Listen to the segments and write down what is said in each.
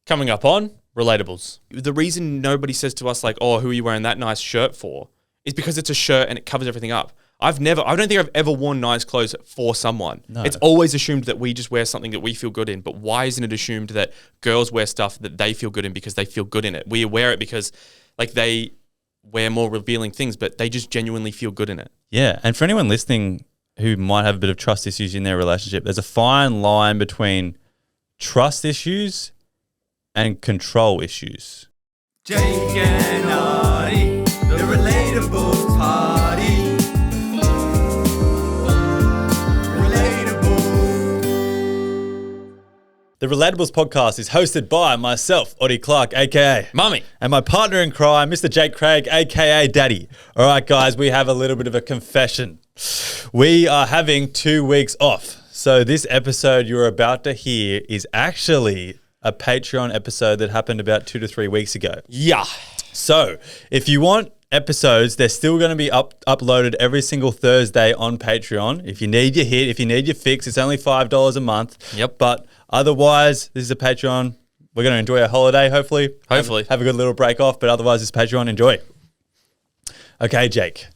Coming up on Relatables. The reason nobody says to us like, oh, who are you wearing that nice shirt for? Is because it's a shirt and it covers everything up. I don't think I've ever worn nice clothes for someone. No. It's always assumed that we just wear something that we feel good in. But why isn't it assumed that girls wear stuff that they feel good in because they feel good in it? We wear it because like they wear more revealing things, but they just genuinely feel good in it. Yeah. And for anyone listening who might have a bit of trust issues in their relationship, there's a fine line between trust issues and control issues. Jake and Artie, the Relatables party. The Relatables podcast is hosted by myself, Oddie Clark, a.k.a. Mummy. And my partner in crime, Mr. Jake Craig, a.k.a. Daddy. All right, guys, we have a little bit of a confession. We are having 2 weeks off. So this episode you're about to hear is actually a Patreon episode that happened about 2 to 3 weeks ago. Yeah. So if you want episodes, they're still going to be uploaded every single Thursday on Patreon. If you need your hit, if you need your fix, it's only $5 a month. Yep. But otherwise, this is a Patreon. We're going to enjoy our holiday, hopefully. Have a good little break off, but otherwise, it's Patreon. Enjoy. Okay, Jake.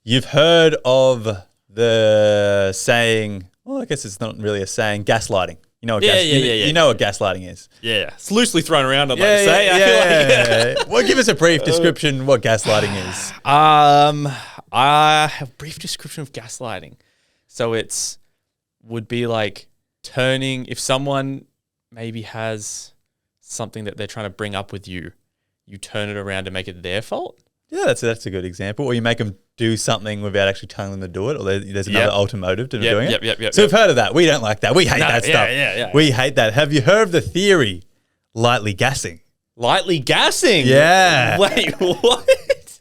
You've heard of the saying, well, I guess it's not really a saying, gaslighting. You know what You know what gaslighting is. Yeah. It's loosely thrown around, I'd like to say. I feel like well, give us a brief description what gaslighting is. I have a brief description of gaslighting. So would be like turning, if someone maybe has something that they're trying to bring up with you, you turn it around to make it their fault. Yeah, that's a good example. Or you make them do something without actually telling them to do it, or there's another ultimative to doing it. Yep. So we've heard of that. We don't like that. We hate that stuff. Yeah. We hate that. Have you heard of the theory, lightly gassing? Lightly gassing? Yeah. Wait, what?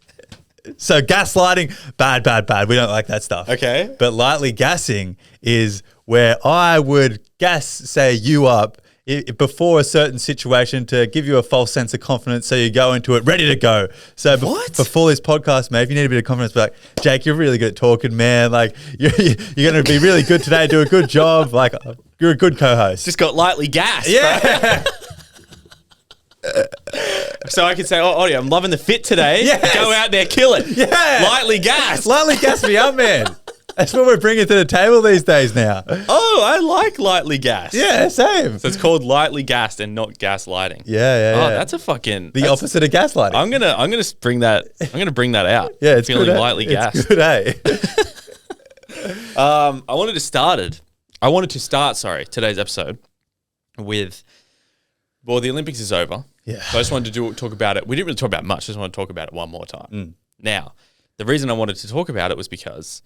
So gaslighting, bad. We don't like that stuff. Okay. But lightly gassing is where I would say you up before a certain situation to give you a false sense of confidence, so you go into it ready to go. So before this podcast, mate, if you need a bit of confidence, be like, Jake, you're really good at talking, man. Like you're going to be really good today. Do a good job. Like you're a good co-host. Just got lightly gassed. Yeah. So I could say, oh, Oddie, I'm loving the fit today. Yes. Go out there, kill it. Yeah. Lightly gassed. Lightly gas me up, man. That's what we're bringing to the table these days now. Oh, I like lightly gassed. Yeah, same. So it's called lightly gassed and not gaslighting. Yeah. Oh, that's a fucking opposite of gaslighting. I'm gonna bring that. I'm gonna bring that out. Yeah, it's feeling good, lightly gassed. It's good, eh? I wanted to start today's episode with, well, the Olympics is over. Yeah. So I just wanted to talk about it. We didn't really talk about it much. I just want to talk about it one more time. Now, the reason I wanted to talk about it was because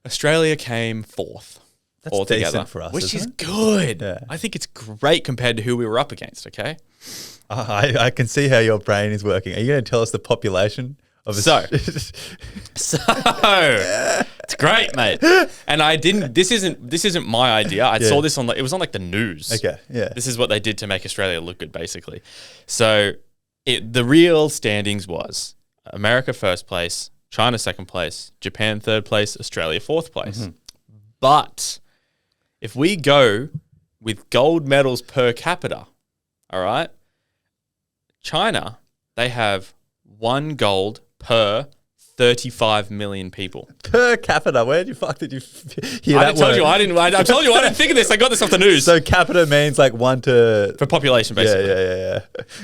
Australia came fourth altogether, decent for us, which is it? good. Yeah. I think it's great compared to who we were up against, okay? I can see how your brain is working. Are you going to tell us the population of it's great, mate. And this isn't my idea. I saw this it was on like the news. Okay, yeah. This is what they did to make Australia look good, basically. So the real standings was America first place, China second place, Japan third place, Australia fourth place. Mm-hmm. But if we go with gold medals per capita, all right, China, they have 1 gold per 35 million people. Per capita? Where did you hear I that told word? you I didn't think of this. I got this off the news. So capita means like 1 to... For population, basically.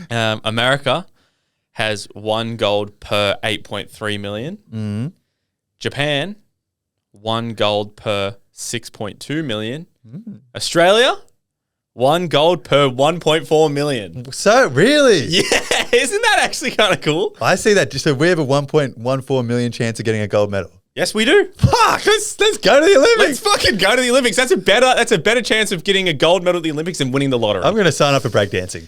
Yeah. America has 1 gold per 8.3 million. Mm-hmm. Japan, 1 gold per 6.2 million. Mm. Australia, 1 gold per 1.4 million. So, really? Yeah, isn't that actually kind of cool? I see that. So we have a 1.14 million chance of getting a gold medal. Yes, we do. Fuck, let's go to the Olympics. Let's fucking go to the Olympics. That's a better chance of getting a gold medal at the Olympics than winning the lottery. I'm going to sign up for breakdancing.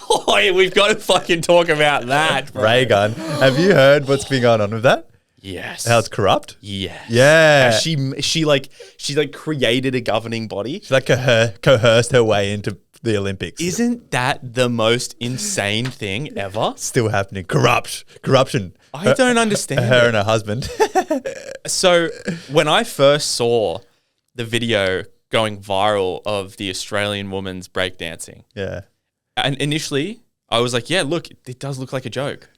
Oh, yeah, we've got to fucking talk about that, bro. Ray gun. Have you heard what's been going on with that? Yes. How it's corrupt? Yes. Yeah. She created a governing body. She coerced her way into the Olympics. Isn't that the most insane thing ever? Still happening. Corruption. I don't understand her and her husband. So when I first saw the video going viral of the Australian woman's breakdancing, yeah, And initially, I was like, yeah, look, it does look like a joke.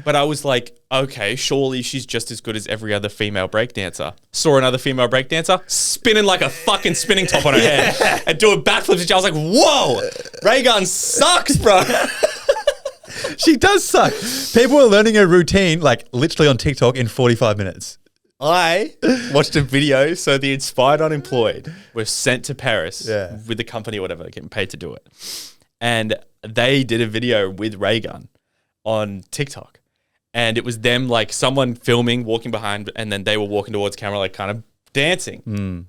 But I was like, okay, surely she's just as good as every other female breakdancer. Saw another female breakdancer spinning like a fucking spinning top on her head and doing backflips. And I was like, whoa, Ray Gun sucks, bro. She does suck. People are learning a routine, like literally on TikTok in 45 minutes. I watched a video. So the Inspired Unemployed were sent to Paris with the company or whatever, getting paid to do it. And they did a video with Ray Gun on TikTok. And it was them, like someone filming, walking behind, and then they were walking towards camera, like kind of dancing.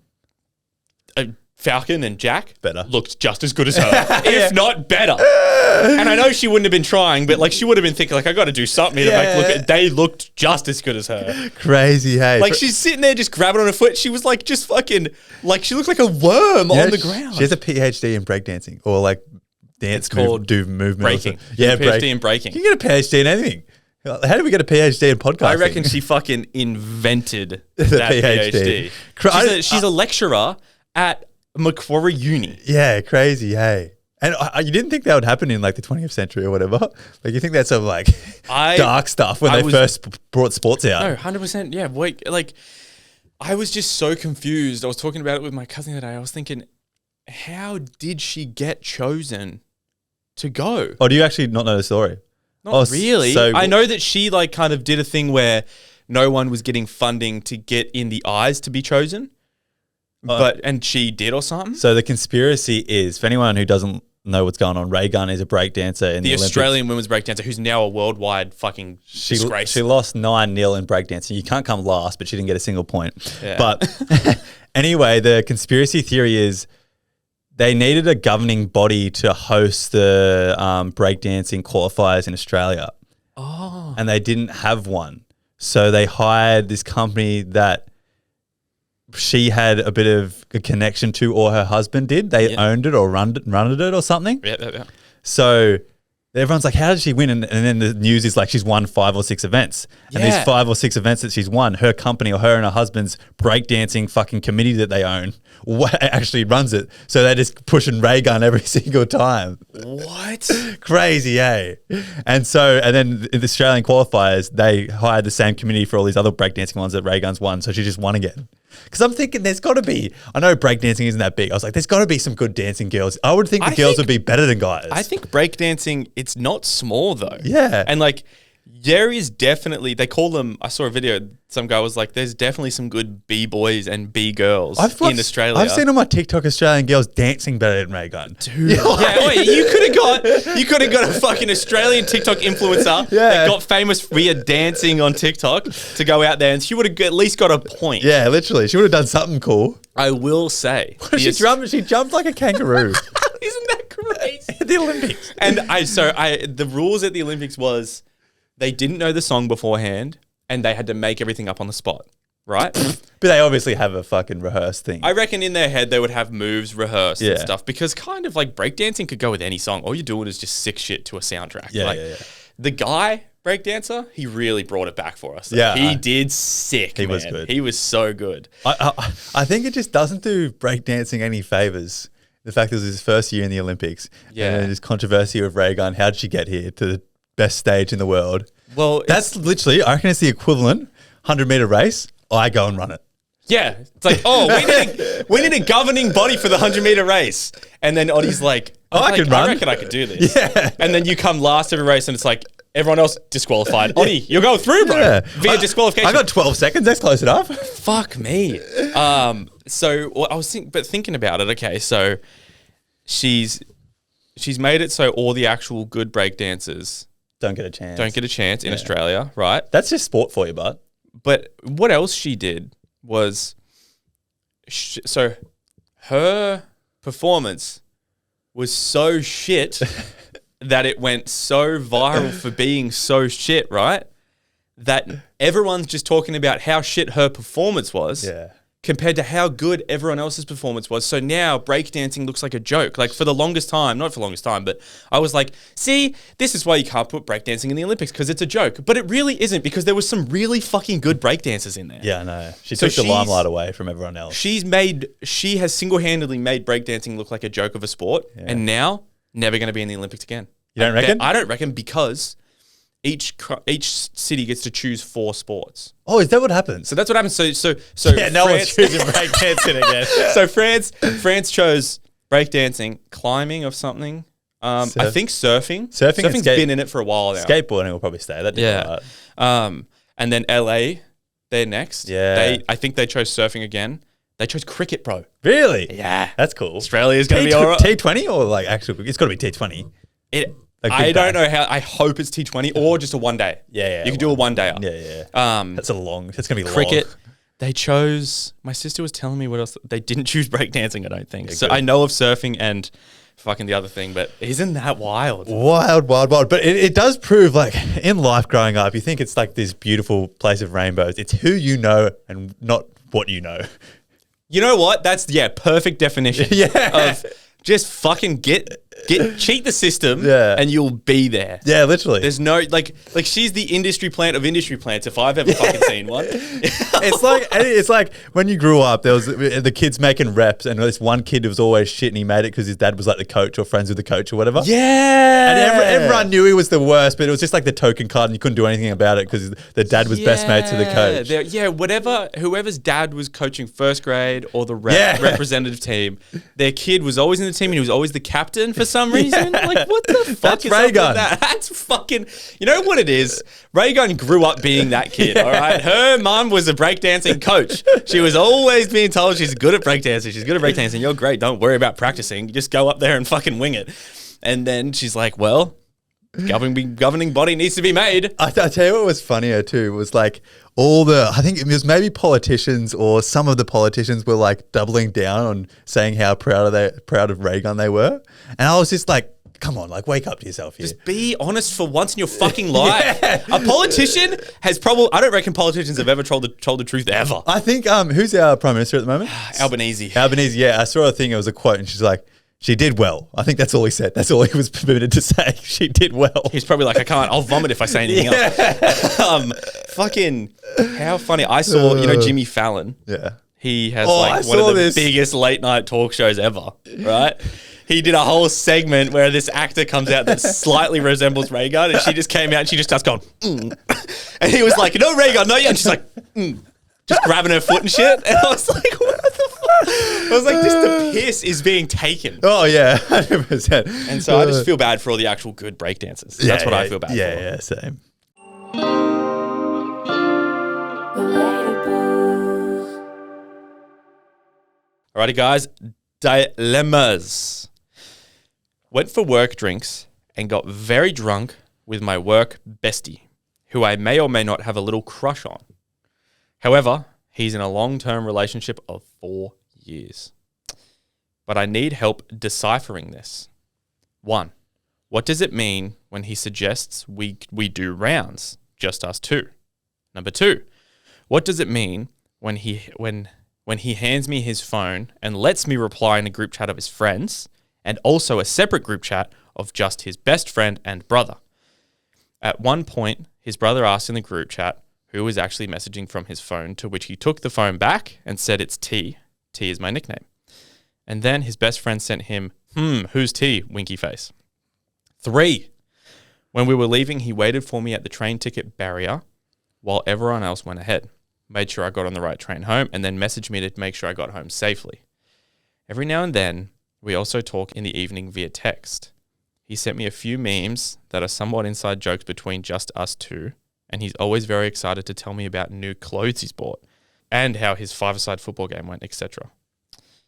Falcon and Jack looked just as good as her, if not better. And I know she wouldn't have been trying, but like she would have been thinking, like, I got to do something here to make look at. They looked just as good as her. Crazy, hey. Like she's sitting there just grabbing on her foot. She was like just fucking, like she looked like a worm on the ground. She has a PhD in breakdancing or like dance do movement. Breaking. Yeah, PhD in breaking. You can get a PhD in anything. How did we get a PhD in podcasting? I reckon she fucking invented that PhD. She's a lecturer at Macquarie Uni. Yeah, crazy, hey. And you didn't think that would happen in like the 20th century or whatever? Like you think that's some like dark stuff when they first brought sports out? No, 100%. Yeah, like I was just so confused. I was talking about it with my cousin the other day. I was thinking, how did she get chosen to go? Oh, do you actually not know the story? Not really. So I know that she like kind of did a thing where no one was getting funding to get in the eyes to be chosen. And she did or something. So the conspiracy is, for anyone who doesn't know what's going on, Ray Gun is a breakdancer in the Olympics. Australian women's breakdancer who's now a worldwide fucking disgrace. She lost 9-0 in breakdancing. You can't come last, but she didn't get a single point. Yeah. But anyway, the conspiracy theory is they needed a governing body to host the breakdancing qualifiers in Australia. Oh. And they didn't have one. So they hired this company that she had a bit of a connection to, or her husband did. They owned it or run it or something. Yeah. So everyone's like, how did she win? And then the news is like she's won 5 or 6 events. And these 5 or 6 events that she's won, her company or her and her husband's breakdancing fucking committee that they own actually runs it. So they're just pushing Ray Gun every single time. What? Crazy, eh? And then in the Australian qualifiers, they hired the same committee for all these other breakdancing ones that Ray Gun's won. So she just won again. Because I'm thinking there's got to be, I know breakdancing isn't that big. I was like, there's got to be some good dancing girls. I would think the girls would be better than guys. I think breakdancing, it's not small though. Yeah. And like, there is definitely, they call them, I saw a video, some guy was like, there's definitely some good B-boys and B-girls in Australia. I've seen on my TikTok Australian girls dancing better than Ray Gun. Dude. Yeah, wait, you could have got a fucking Australian TikTok influencer that got famous via dancing on TikTok to go out there and she would have at least got a point. Yeah, literally. She would have done something cool. I will say. She jumped like a kangaroo. Isn't that crazy? At the Olympics. And the rules at the Olympics was, they didn't know the song beforehand and they had to make everything up on the spot, right? But they obviously have a fucking rehearsed thing. I reckon in their head they would have moves rehearsed and stuff because kind of like breakdancing could go with any song. All you're doing is just sick shit to a soundtrack. Yeah. The guy, breakdancer, he really brought it back for us. Yeah. He did sick, He was good. He was so good. I think it just doesn't do breakdancing any favors. The fact that it was his first year in the Olympics. Yeah. And then this controversy with Ray Gun. How did she get here to the best stage in the world? Well, that's literally, I reckon it's the equivalent 100-meter race. I go and run it. Yeah. It's like, we need a governing body for the 100-meter race. And then Oddie's like, I reckon I could do this. Yeah. And then you come last every race and it's like, everyone else disqualified. Oddie, you're going through, bro. Yeah. Via disqualification. I got 12 seconds. That's close enough. Fuck me. So I was thinking about it. Okay, so she's made it so all the actual good breakdancers don't get a chance in Australia, right? That's just sport for you, bud. But what else she did was, so her performance was so shit that it went so viral for being so shit, right? That everyone's just talking about how shit her performance was. Yeah. Compared to how good everyone else's performance was. So now breakdancing looks like a joke. Like for the longest time, not for the longest time, but I was like, see, this is why you can't put breakdancing in the Olympics because it's a joke. But it really isn't because there was some really fucking good breakdancers in there. Yeah, I know. She took the limelight away from everyone else. She has single-handedly made breakdancing look like a joke of a sport. Yeah. And now Never going to be in the Olympics again. You don't reckon? I don't reckon because each city gets to choose 4 sports. Oh, is that what happens? So that's what happens. So Yeah, no one's choosing breakdancing again. So France chose breakdancing, climbing of something. I think surfing. Surfing's been in it for a while now. Skateboarding will probably stay. That Yeah. And then LA, they're next. Yeah. I think they chose surfing again. They chose cricket, bro. Really? Yeah. That's cool. Australia's going to be all right. T20 or like actual? It's got to be T20. I don't know how. I hope it's T20 or just a one day. Yeah. You could do a one day. Yeah. That's going to be cricket. long. They chose. My sister was telling me what else. They didn't choose breakdancing, I don't think. Yeah, so good. I know of surfing and fucking the other thing, but isn't that wild? Wild. But it does prove, like, in life growing up, you think it's like this beautiful place of rainbows. It's who you know and not what you know. You know what? That's, perfect definition of just fucking cheat the system and you'll be there. Yeah, literally. There's no, like she's the industry plant of industry plants if I've ever fucking seen one. It's like when you grew up, there was the kids making reps and this one kid was always shit and he made it because his dad was like the coach or friends with the coach or whatever. Yeah. And everyone knew he was the worst, but it was just like the token card and you couldn't do anything about it because the dad was best mates with the coach. Whoever's dad was coaching first grade or the representative team, their kid was always in the team and he was always the captain for some reason. Like, what the fuck That's is Ray up Gun. with that? That's fucking... You know what it is? Ray Gun grew up being that kid, all right? Her mum was a breakdancing coach. She was always being told she's good at breakdancing. She's good at breakdancing. You're great. Don't worry about practicing. Just go up there and fucking wing it. And then she's like, well... Governing body needs to be made. I tell you what was funnier too was like I think it was maybe politicians or some of the politicians were like doubling down on saying how proud of Ray Gun they were, and I was just like, come on, like wake up to yourself here. Just be honest for once in your fucking life. A politician has probably... I don't reckon politicians have ever told the truth ever. I think who's our prime minister at the moment? Albanese. Yeah, I saw a thing. It was a quote, and she's like, she did well. I think that's all he said. That's all he was permitted to say. She did well. He's probably like, I'll vomit if I say anything else. Fucking, how funny. I saw, Jimmy Fallon. Yeah. He has one of the biggest late night talk shows ever, right? He did a whole segment where this actor comes out that slightly resembles Ray Gun, and she just came out and she just starts going, And he was like, no, Ray Gun, no, yeah. And she's like, just grabbing her foot and shit. And I was like, what the fuck? I was like, just the piss is being taken. Oh, yeah, 100%. And so I just feel bad for all the actual good breakdancers. That's what I feel bad for. Yeah, same. Alrighty, guys. Dilemmas. Went for work drinks and got very drunk with my work bestie, who I may or may not have a little crush on. However, he's in a long-term relationship of 4 years. But I need help deciphering this. 1. What does it mean when he suggests we do rounds, just us two? Number 2. What does it mean when he hands me his phone and lets me reply in a group chat of his friends and also a separate group chat of just his best friend and brother? At one point, his brother asked in the group chat who was actually messaging from his phone, to which he took the phone back and said it's T. T is my nickname. And then his best friend sent him, who's T? Winky face. 3. When we were leaving, he waited for me at the train ticket barrier while everyone else went ahead. Made sure I got on the right train home and then messaged me to make sure I got home safely. Every now and then, we also talk in the evening via text. He sent me a few memes that are somewhat inside jokes between just us two, and he's always very excited to tell me about new clothes he's bought and how his five-a-side football game went, etc.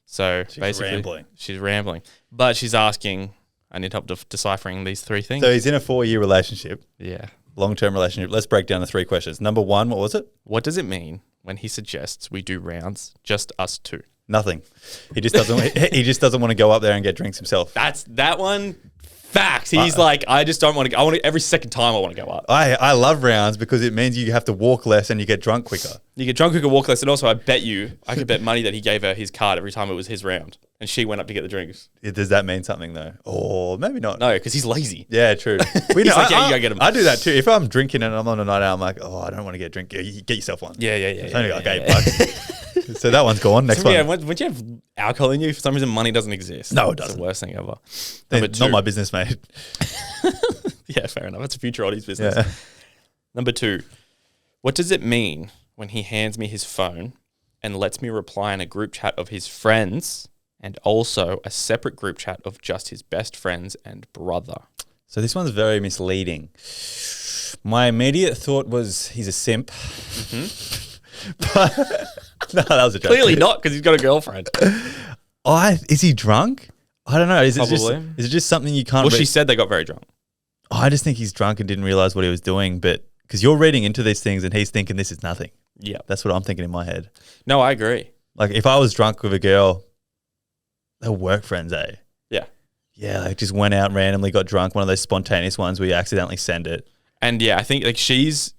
So basically, she's rambling. But she's asking, I need help deciphering these 3 things. So he's in a 4-year relationship. Yeah. Long-term relationship. Let's break down the 3 questions. Number 1, what was it? What does it mean when he suggests we do rounds, just us two? Nothing. He just doesn't. He just doesn't want to go up there and get drinks himself. That's that one. Facts. He's like, I just don't want to go. I want to, every second time I want to go up. I love rounds because it means you have to walk less and you get drunk quicker. You get drunk quicker, walk less, and also I could bet money that he gave her his card every time it was his round, and she went up to get the drinks. Does that mean something though? Or maybe not. No, because he's lazy. Yeah, true. He's like, yeah, you go get him. I do that too. If I'm drinking and I'm on a night out, I'm like, oh, I don't want to get a drink. Get yourself one. Yeah. It's only like $8. So that one's gone. Next Yeah, one. when you have alcohol in you, for some reason, money doesn't exist. No, it It's doesn't. the worst thing ever. Then Number two. not my business, mate. Yeah, fair enough. It's a future Oddie's business. Yeah. Number 2. What does it mean when he hands me his phone and lets me reply in a group chat of his friends and also a separate group chat of just his best friends and brother? So this one's very misleading. My immediate thought was he's a simp. But no, that was a joke. Clearly not, because he's got a girlfriend. Is he drunk? I don't know. Is Probably. it just something you can't Well, she said they got very drunk. I just think he's drunk and didn't realize what he was doing. But because you're reading into these things and he's thinking this is nothing. Yeah. That's what I'm thinking in my head. No, I agree. Like if I was drunk with a girl, they're work friends, eh? Yeah. Yeah, like just went out randomly, got drunk. One of those spontaneous ones where you accidentally send it. And yeah, I think like she's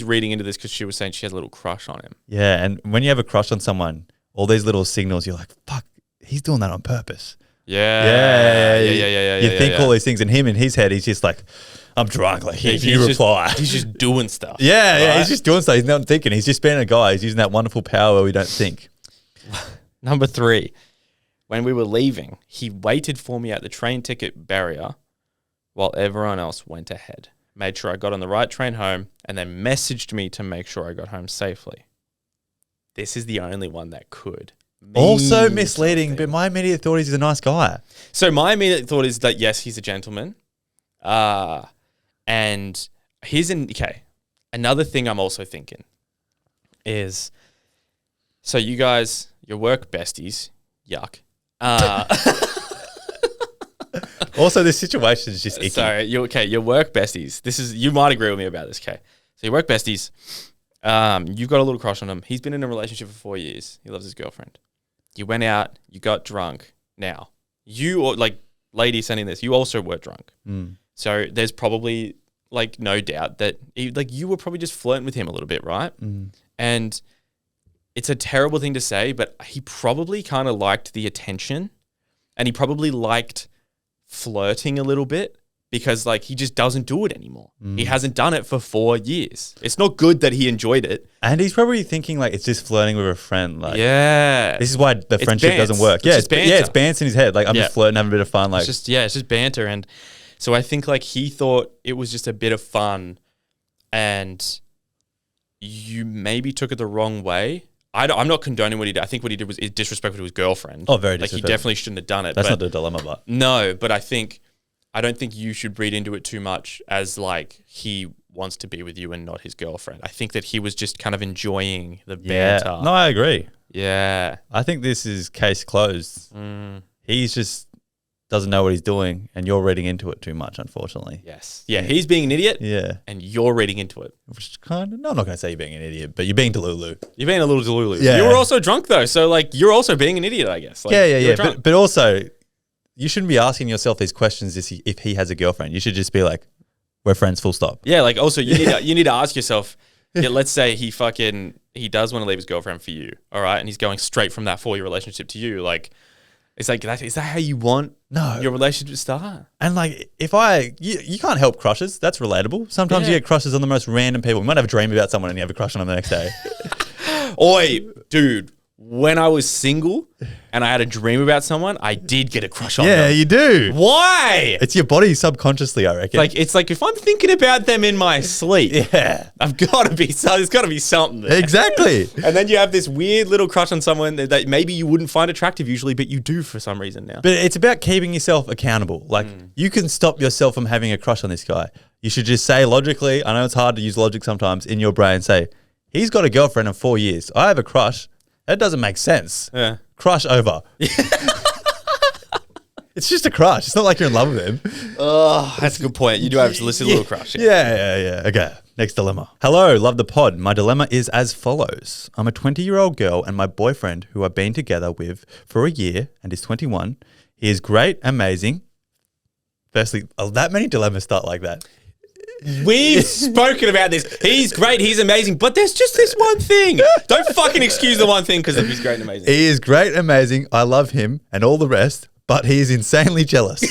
reading into this because she was saying she has a little crush on him. Yeah, and when you have a crush on someone, all these little signals, you're like, fuck, he's doing that on purpose. Yeah. You think all these things, and him in his head, he's just like, I'm drunk. Like, if you reply. He's just doing stuff. Yeah, he's just doing stuff. He's not thinking. He's just being a guy. He's using that wonderful power where we don't think. Number 3, when we were leaving, he waited for me at the train ticket barrier while everyone else went ahead. Made sure I got on the right train home, and then messaged me to make sure I got home safely. This is the only one that could. Also misleading, but my immediate thought is he's a nice guy. So my immediate thought is that, yes, he's a gentleman. And another thing I'm also thinking is, so you guys, your work besties, yuck. Also, this situation is just icky. So your work besties. You might agree with me about this, okay? So your work besties, you've got a little crush on him. He's been in a relationship for 4 years. He loves his girlfriend. You went out, you got drunk. Now, lady sending this, you also were drunk. So there's probably no doubt that you were probably just flirting with him a little bit, right? And it's a terrible thing to say, but he probably kind of liked the attention, and he probably liked flirting a little bit because he just doesn't do it anymore. He hasn't done it for 4 years. It's not good that he enjoyed it. And he's probably thinking it's just flirting with a friend. Yeah. This is why the friendship doesn't work. It's bants in his head. I'm just flirting, having a bit of fun. It's just banter. And so I think he thought it was just a bit of fun, and you maybe took it the wrong way. I'm not condoning what he did. I think what he did was disrespectful to his girlfriend. Oh, very disrespectful. He definitely shouldn't have done it. That's not the dilemma, but. No, but I don't think you should read into it too much as he wants to be with you and not his girlfriend. I think that he was just kind of enjoying the banter. No, I agree. Yeah. I think this is case closed. He's just doesn't know what he's doing, and you're reading into it too much, unfortunately. Yes. Yeah, he's being an idiot. Yeah. And you're reading into it. Which I'm not going to say you're being an idiot, but you're being delulu. You're being a little delulu. Yeah. You were also drunk, though, so you're also being an idiot, I guess. Yeah. But also, you shouldn't be asking yourself these questions if he has a girlfriend. You should just be like, we're friends, full stop. Yeah, also you need to ask yourself, let's say he does want to leave his girlfriend for you, all right? And he's going straight from that 4-year relationship to you. Is that how you want your relationship to start? And you can't help crushes. That's relatable. Sometimes you get crushes on the most random people. You might have a dream about someone and you have a crush on them the next day. Oi, dude. When I was single and I had a dream about someone, I did get a crush on them. Yeah, you do. Why? It's your body subconsciously, I reckon. It's if I'm thinking about them in my sleep, I've got to be, there's got to be something there. Exactly. And then you have this weird little crush on someone that maybe you wouldn't find attractive usually, but you do for some reason now. But it's about keeping yourself accountable. You can stop yourself from having a crush on this guy. You should just say logically, I know it's hard to use logic sometimes, in your brain, say, he's got a girlfriend in 4 years. I have a crush. That doesn't make sense. Yeah. Crush over. It's just a crush. It's not like you're in love with him. Oh, that's a good point. You do have to listen to a little crush. Yeah. Okay. Next dilemma. Hello, love the pod. My dilemma is as follows. I'm a 20-year-old girl and my boyfriend, who I've been together with for a year and is 21. He is great, amazing. Firstly, that many dilemmas start like that. We've spoken about this. He's great. He's amazing. But there's just this one thing. Don't fucking excuse the one thing because he's great and amazing. He is great, amazing. I love him and all the rest, but he is insanely jealous.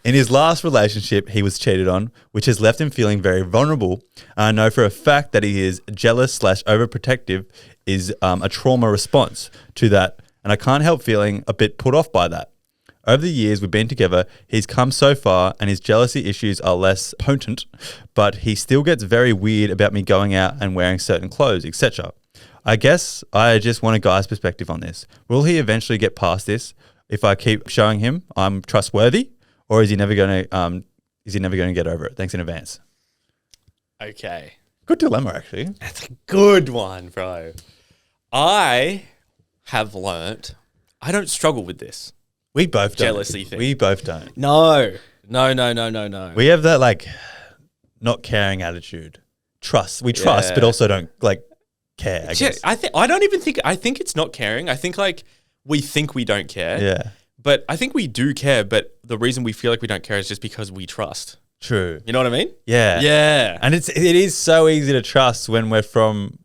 In his last relationship, he was cheated on, which has left him feeling very vulnerable. I know for a fact that he is jealous / overprotective is a trauma response to that. And I can't help feeling a bit put off by that. Over the years we've been together, he's come so far and his jealousy issues are less potent, but he still gets very weird about me going out and wearing certain clothes, etc. I guess I just want a guy's perspective on this. Will he eventually get past this if I keep showing him I'm trustworthy, or is he never going to get over it? Thanks in advance. Okay. Good dilemma, actually. That's a good one, bro. I have learnt I don't struggle with this. We both don't. Jealousy thing. We both don't. No. We have that like not caring attitude. Trust. We trust, Yeah. but also don't like care, I guess. I think it's not caring. I think like we think we don't care. Yeah. But I think we do care, but the reason we feel like we don't care is just because we trust. True. You know what I mean? Yeah. Yeah. And it is so easy to trust when we're from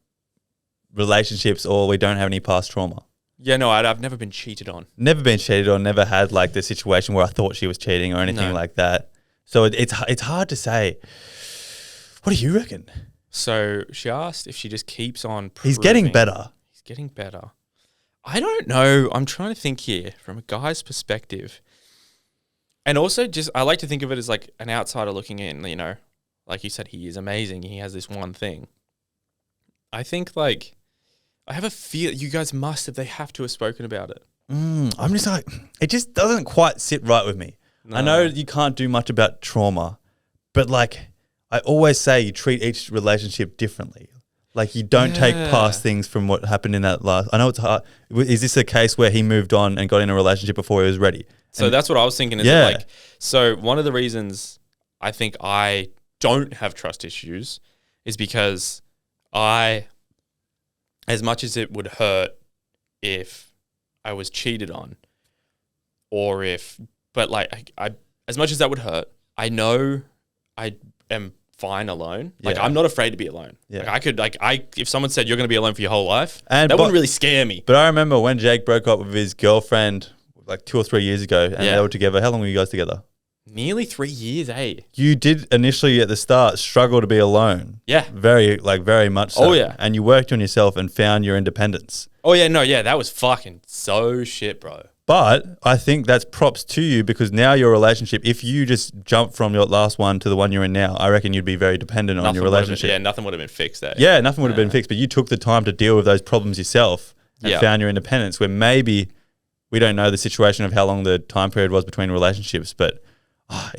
relationships or we don't have any past trauma. Yeah, no, I've never been cheated on. Never been cheated on, never had like the situation where I thought she was cheating or anything like that. So it's hard to say. What do you reckon? So she asked if she just keeps on proving. He's getting better. He's getting better. I don't know. I'm trying to think here from a guy's perspective. And also just, I like to think of it as like an outsider looking in, you know. Like you said, he is amazing. He has this one thing. I think like, I have a feel you guys they have to have spoken about it. I'm just like, it just doesn't quite sit right with me. No. I know you can't do much about trauma, but like I always say you treat each relationship differently. Like you don't take past things from what happened in that last. I know it's hard. Is this a case where he moved on and got in a relationship before he was ready? So that's what I was thinking. Is that like, so one of the reasons I think I don't have trust issues is because as much as it would hurt if I was cheated on, but as much as that would hurt, I know I am fine alone. Like I'm not afraid to be alone. Yeah. Like if someone said you're going to be alone for your whole life, that wouldn't really scare me. But I remember when Jake broke up with his girlfriend like 2 or 3 years ago and they were together. How long were you guys together? Nearly 3 years, eh? You did initially at the start struggle to be alone. Yeah. Very much so. Oh, yeah. And you worked on yourself and found your independence. Oh, yeah, no, yeah, that was fucking so shit, bro. But I think that's props to you because now your relationship, if you just jump from your last one to the one you're in now, I reckon you'd be very dependent on your relationship. Nothing would have been fixed there. Yeah, nothing would have been fixed, but you took the time to deal with those problems yourself and found your independence where maybe we don't know the situation of how long the time period was between relationships, but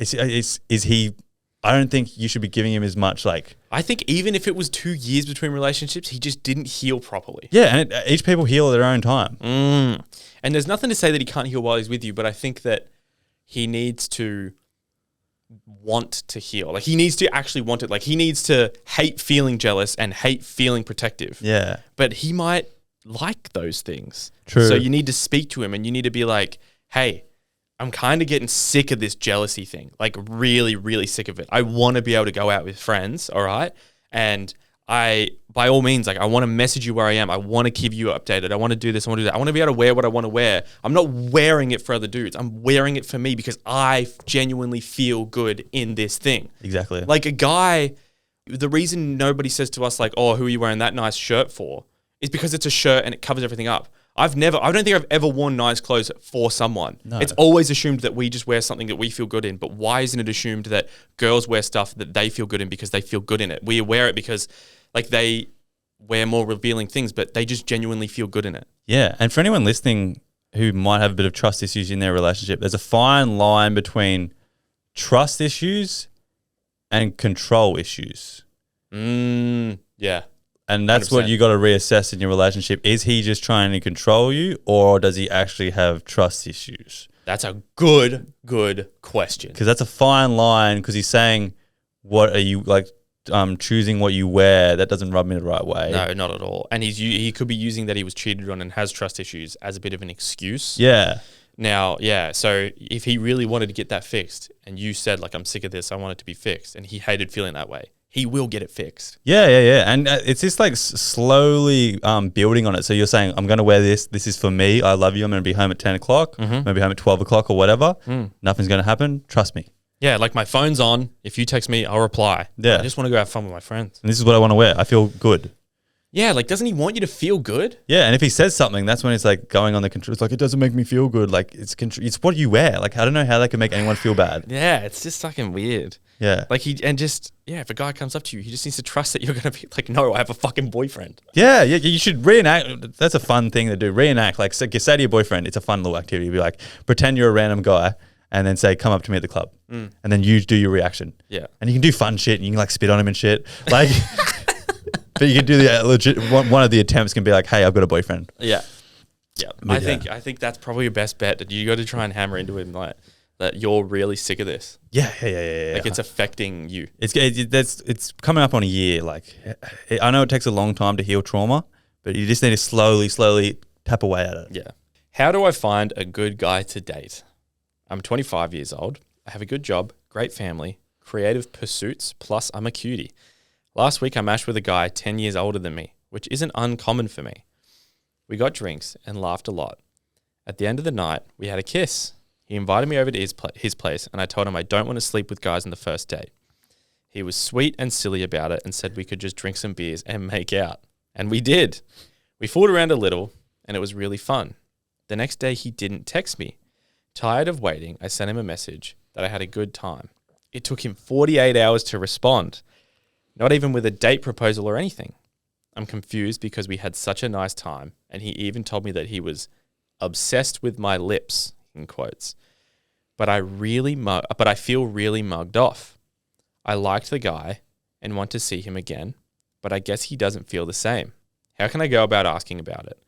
is he... I don't think you should be giving him as much like... I think even if it was 2 years between relationships, he just didn't heal properly. Yeah, and each people heal at their own time. And there's nothing to say that he can't heal while he's with you, but I think that he needs to want to heal. Like he needs to actually want it. Like he needs to hate feeling jealous and hate feeling protective. Yeah. But he might like those things. True. So you need to speak to him and you need to be like, hey, I'm kind of getting sick of this jealousy thing. Like really, really sick of it. I want to be able to go out with friends, all right? And by all means, like I want to message you where I am. I want to keep you updated. I want to do this. I want to do that. I want to be able to wear what I want to wear. I'm not wearing it for other dudes. I'm wearing it for me because I genuinely feel good in this thing. Exactly. Like a guy, the reason nobody says to us like, oh, who are you wearing that nice shirt for? Is because it's a shirt and it covers everything up. I don't think I've ever worn nice clothes for someone. No. It's always assumed that we just wear something that we feel good in. But why isn't it assumed that girls wear stuff that they feel good in because they feel good in it? We wear it because like they wear more revealing things, but they just genuinely feel good in it. Yeah. And for anyone listening who might have a bit of trust issues in their relationship, there's a fine line between trust issues and control issues. Yeah. And that's 100%. what you got to reassess in your relationship. Is he just trying to control you or does he actually have trust issues? That's a good question. Because that's a fine line because he's saying, what are you like choosing what you wear? That doesn't rub me the right way. No, not at all. And he could be using that he was cheated on and has trust issues as a bit of an excuse. Yeah. Now, yeah, so if he really wanted to get that fixed and you said like, I'm sick of this, I want it to be fixed and he hated feeling that way, he will get it fixed. Yeah. And it's just like slowly building on it. So you're saying, I'm going to wear this. This is for me. I love you. I'm going to be home at 10 o'clock. I'm going to be home at 12 o'clock or whatever. Nothing's going to happen. Trust me. Yeah, like my phone's on. If you text me, I'll reply. Yeah. I just want to go have fun with my friends. And this is what I want to wear. I feel good. Yeah, like doesn't he want you to feel good? Yeah, and if he says something, that's when it's like going on the control. It's like, it doesn't make me feel good. Like it's what you wear. Like I don't know how that could make anyone feel bad. Yeah, it's just fucking weird. Yeah. Like if a guy comes up to you, he just needs to trust that you're going to be like, no, I have a fucking boyfriend. Yeah, you should reenact. That's a fun thing to do. Reenact. Like say to your boyfriend, it's a fun little activity. Be like, pretend you're a random guy and then say, come up to me at the club. And then you do your reaction. Yeah. And you can do fun shit and you can like spit on him and shit. Like, but you can do the legit, one of the attempts can be like, hey, I've got a boyfriend. Yeah. Yeah. I think that's probably your best bet, that you got to try and hammer into him like that you're really sick of this. Yeah. Like it's affecting you. It's coming up on a year. Like I know it takes a long time to heal trauma, but you just need to slowly tap away at it. Yeah. How do I find a good guy to date? I'm 25 years old. I have a good job, great family, creative pursuits, plus I'm a cutie. Last week I matched with a guy 10 years older than me, which isn't uncommon for me. We got drinks and laughed a lot. At the end of the night, we had a kiss. He invited me over to his place, and I told him I don't want to sleep with guys on the first date. He was sweet and silly about it and said we could just drink some beers and make out. And we did. We fooled around a little, and it was really fun. The next day he didn't text me. Tired of waiting, I sent him a message that I had a good time. It took him 48 hours to respond, not even with a date proposal or anything. I'm confused because we had such a nice time, and he even told me that he was obsessed with my lips, in quotes. But I feel really mugged off. I liked the guy and want to see him again, but I guess he doesn't feel the same. How can I go about asking about it?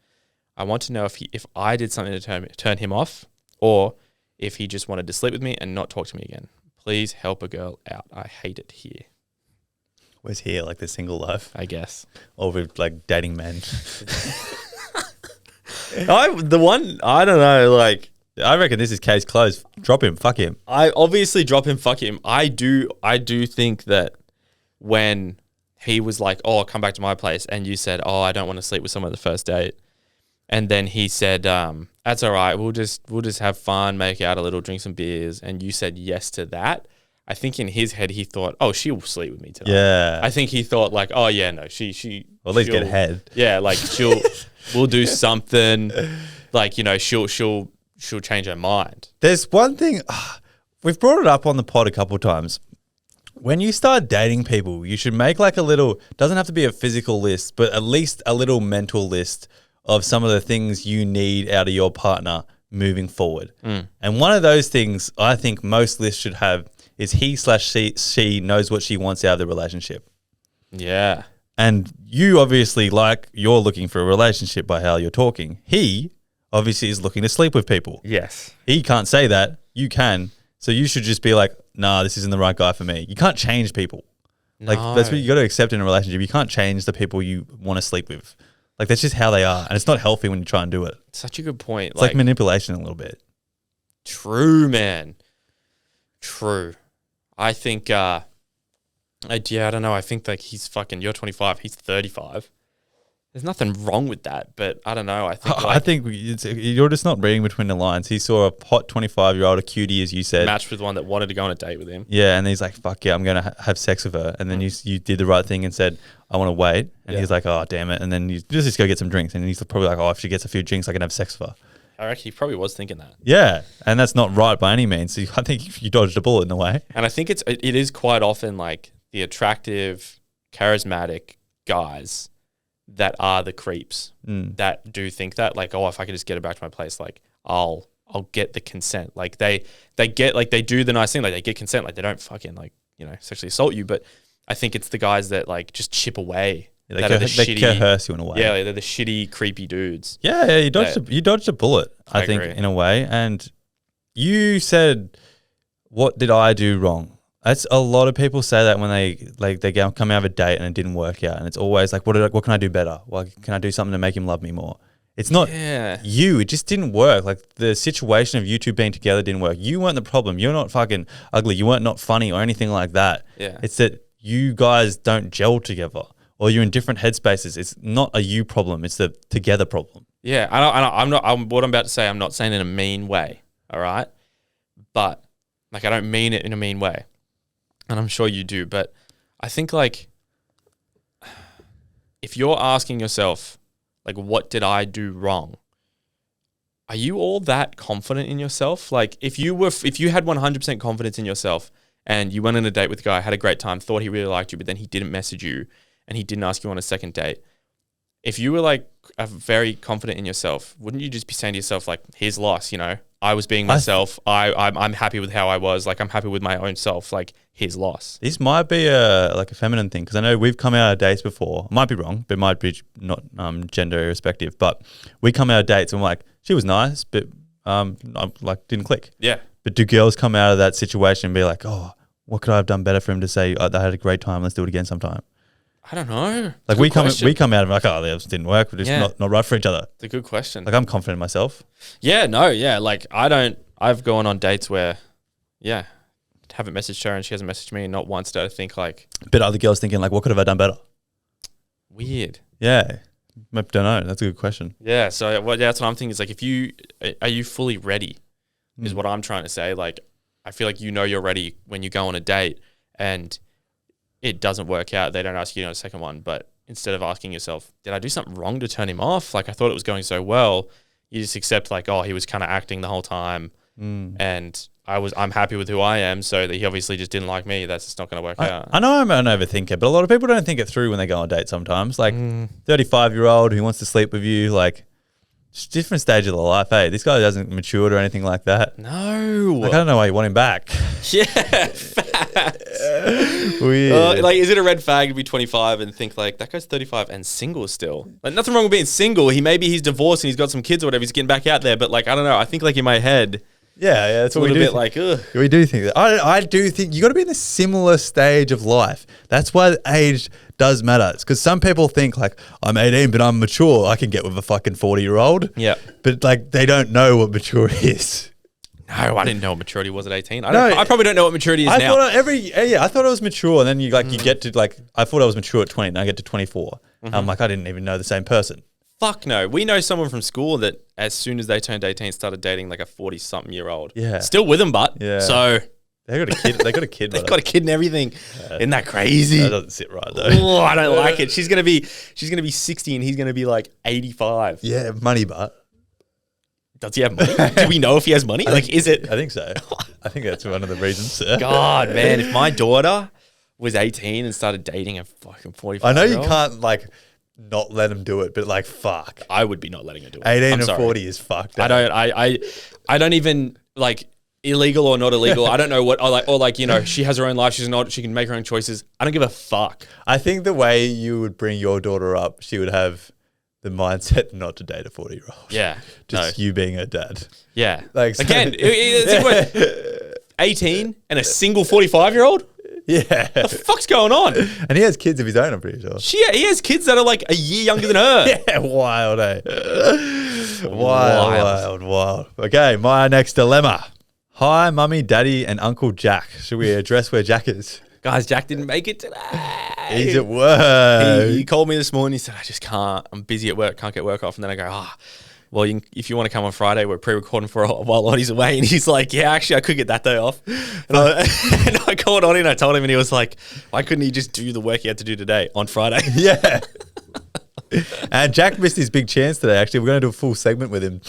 I want to know if I did something to turn him off, or if he just wanted to sleep with me and not talk to me again. Please help a girl out. I hate it here. Where's here? Like the single life? I guess. Or with like dating men. I don't know, like, I reckon this is case closed. Drop him. Fuck him. I obviously drop him, fuck him. I do think that when he was like, oh, come back to my place, and you said, oh, I don't want to sleep with someone at the first date, and then he said, that's all right, we'll just have fun, make out a little, drink some beers, and you said yes to that. I think in his head he thought, oh, she'll sleep with me tonight. Yeah. I think he thought like, oh yeah, no, she Well, at least get ahead. Yeah, like we'll do something, like, you know, she'll change her mind. There's one thing, we've brought it up on the pod a couple of times. When you start dating people, you should make like a little, doesn't have to be a physical list, but at least a little mental list of some of the things you need out of your partner moving forward. And one of those things I think most lists should have is he/she knows what she wants out of the relationship. Yeah. And you obviously, like, you're looking for a relationship by how you're talking. He obviously is looking to sleep with people. Yes. He can't say that. You can. So you should just be like, nah, this isn't the right guy for me. You can't change people. Like, that's what you got to accept in a relationship. You can't change the people you want to sleep with. Like, that's just how they are. And it's not healthy when you try and do it. Such a good point. It's like manipulation a little bit. True, man. True. I think, I don't know. I think like you're 25, he's 35. There's nothing wrong with that, but I don't know. I think you're just not reading between the lines. He saw a hot 25-year-old, a cutie, as you said. Matched with one that wanted to go on a date with him. Yeah, and he's like, fuck yeah, I'm going to have sex with her. And then you did the right thing and said, I want to wait. And he's like, oh, damn it. And then you just go get some drinks. And he's probably like, oh, if she gets a few drinks, I can have sex with her. I reckon he probably was thinking that. Yeah, and that's not right by any means. So I think you dodged a bullet in a way. And I think it is quite often like the attractive, charismatic guys that are the creeps that do think that, like, oh, if I could just get her back to my place, like I'll get the consent. Like they get, like, they do the nice thing, like they get consent, like they don't fucking, like, you know, sexually assault you. But I think it's the guys that like just chip away. They coerce you in a way. Yeah, they're the shitty, creepy dudes. Yeah, you dodged a bullet, I think, in a way. And you said, what did I do wrong? That's a lot of people say that when they come out of a date and it didn't work out. And it's always like, what can I do better? Well, can I do something to make him love me more? It's not you. It just didn't work. Like the situation of you two being together didn't work. You weren't the problem. You're not fucking ugly. You weren't not funny or anything like that. Yeah. It's that you guys don't gel together or you're in different headspaces. It's not a you problem. It's the together problem. Yeah, what I'm about to say, I'm not saying in a mean way, all right? But, like, I don't mean it in a mean way. And I'm sure you do. But I think, like, if you're asking yourself, like, what did I do wrong? Are you all that confident in yourself? Like, if you had 100% confidence in yourself and you went on a date with a guy, had a great time, thought he really liked you, but then he didn't message you and he didn't ask you on a second date, if you were like very confident in yourself, wouldn't you just be saying to yourself, like, here's loss, you know? I was being myself. I'm happy with how I was. Like, I'm happy with my own self. Like, here's loss. This might be a feminine thing because I know we've come out of dates before. Might be wrong, but it might be not gender irrespective. But we come out of dates and we're like, she was nice, but like didn't click. Yeah. But do girls come out of that situation and be like, oh, what could I have done better for him to say, I had a great time, let's do it again sometime? I don't know. Like we come out of like, oh, this didn't work. We're just not right for each other. It's a good question. Like I'm confident in myself. Yeah, no, yeah. Like I've gone on dates where, yeah, haven't messaged her and she hasn't messaged me, and not once did I think like. But other girls thinking like, what could have I done better? Weird. Yeah. I don't know. That's a good question. Yeah. So that's what I'm thinking is like, are you fully ready is what I'm trying to say. Like, I feel like you're ready when you go on a date and it doesn't work out. They don't ask you on a second one, but instead of asking yourself, did I do something wrong to turn him off? Like, I thought it was going so well. You just accept like, oh, he was kind of acting the whole time. And I'm happy with who I am. So that he obviously just didn't like me. That's just not going to work out. I know I'm an overthinker, but a lot of people don't think it through when they go on dates sometimes. Like 35-year-old who wants to sleep with you, like it's a different stage of the life. Hey, this guy hasn't matured or anything like that. No. Like, I don't know why you want him back. Yeah. Facts. Weird. Like, is it a red flag to be 25 and think like that guy's 35 and single still? Like, nothing wrong with being single. Maybe he's divorced and he's got some kids or whatever. He's getting back out there. But like, I don't know. I think like in my head, yeah, that's what we do. A little bit like, ugh. We do think that. I do think you got to be in a similar stage of life. That's why age does matter. It's because some people think like, I'm 18, but I'm mature. I can get with a fucking 40-year-old. Yeah. But like, they don't know what maturity is. No, I didn't know what maturity was at 18. I probably don't know what maturity is now. I thought it was mature, and then you get to like, I thought I was mature at 20, and I get to 24. I'm like, I didn't even know the same person. Fuck no. We know someone from school that as soon as they turned 18 started dating like a 40-something-year-old. Yeah. Still with them, but. Yeah. So. They got a kid. They got a kid. They've got a kid and everything. Isn't that crazy? That doesn't sit right though. Oh, I don't like it. She's gonna be 60 and he's gonna be like 85. Yeah, money, but. Does he have money? Do we know if he has money? Is it? I think so. I think that's one of the reasons. God, man, if my daughter was 18 and started dating a fucking 45, I know you can't like not let them do it, but like, fuck. I would be not letting her do it. 18 and 40 is fucked. I don't even like illegal or not illegal. I don't know what, or like, you know, she has her own life. She can make her own choices. I don't give a fuck. I think the way you would bring your daughter up, she would have the mindset not to date a 40-year-old. Yeah. Just you being her dad. Yeah. Like, again, 18 and a single 45-year-old? Yeah. What the fuck's going on? And he has kids of his own, I'm pretty sure. He has kids that are like a year younger than her. Yeah, wild, eh? Wild. Okay, my next dilemma. Hi, mummy, daddy, and Uncle Jack. Should we address where Jack is? Guys, Jack didn't make it today. He's at work. He called me this morning. He said, I just can't. I'm busy at work. Can't get work off. And then I go, well, if you want to come on Friday, we're pre-recording for while Lottie's away. And he's like, yeah, actually, I could get that day off. And I called on him and I told him, and he was like, why couldn't he just do the work he had to do today on Friday? Yeah. And Jack missed his big chance today. Actually, we're going to do a full segment with him